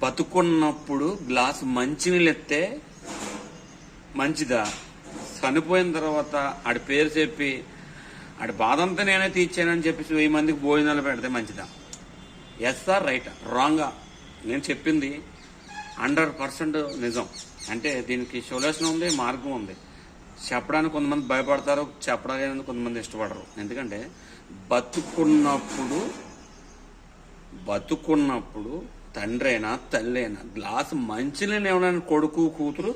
బతుకున్నప్పుడు glass మంచినీళ్ళు ఎత్తే మంచిదా? చనిపోయిన తర్వాత ఆడి పేరు చెప్పి ఆడి బాధంతా నేనే తీర్చానని చెప్పేసి 1000 మందికి భోజనాలు పెడితే మంచిదా? Yes or right? రాంగా? నేను చెప్పింది 100% నిజం. అంటే దీనికి సొల్యూషన్ ఉంది, మార్గం ఉంది. చెప్పడానికి కొంతమంది భయపడతారు, చెప్పడానికి కొంతమంది ఇష్టపడరు. ఎందుకంటే బతుకున్నప్పుడు తండ్రి అయినా తల్లి అయినా గ్లాసు మంచినీళ్ళు ఇవ్వడానికి కొడుకు కూతురు,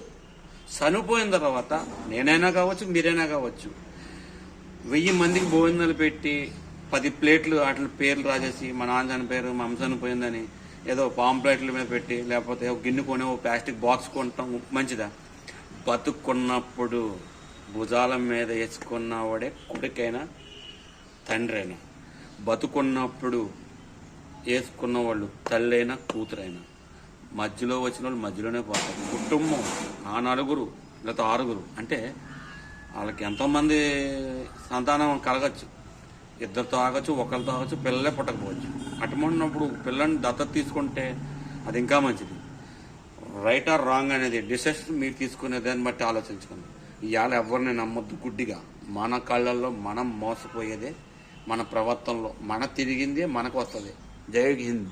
చనిపోయిన తర్వాత నేనైనా కావచ్చు, మీరైనా కావచ్చు, 1000 మందికి భోజనాలు పెట్టి 10 ప్లేట్లు వాటి పేర్లు రాసేసి మా నాన్న చనిపోయారు, మా అమ్మ చనిపోయిందని ఏదో పాంప్లెట్ల మీద పెట్టి, లేకపోతే ఒక గిన్నె కొని ఒక ప్లాస్టిక్ బాక్స్ కొనటం మంచిదా? బతుకున్నప్పుడు భుజాల మీద వేసుకున్నవాడే కొడుకైనా తండ్రి అయినా, బతుకున్నప్పుడు వేసుకున్న వాళ్ళు తల్లి అయినా కూతురైనా, మధ్యలో వచ్చిన వాళ్ళు మధ్యలోనే పోతారు. కుటుంబం ఆ 4 లేకపోతే 6 అంటే వాళ్ళకి ఎంతోమంది సంతానం కలగచ్చు, 2తో ఆగచ్చు, 1తో ఆగచ్చు, పిల్లలే పుట్టకపోవచ్చు. అటువంటిప్పుడు పిల్లల్ని దత్తత తీసుకుంటే అది ఇంకా మంచిది. రైట్ ఆర్ రాంగ్ అనేది డిసిషన్ మీరు తీసుకునే దాన్ని బట్టి ఆలోచించుకోండి. ఇవాళ ఎవరిని నమ్మొద్దు గుడ్డిగా. మన కళ్ళల్లో మనం మోసపోయేదే మన ప్రవర్తనలో, మన తిరిగిందే మనకు వస్తుంది. జై హింద్.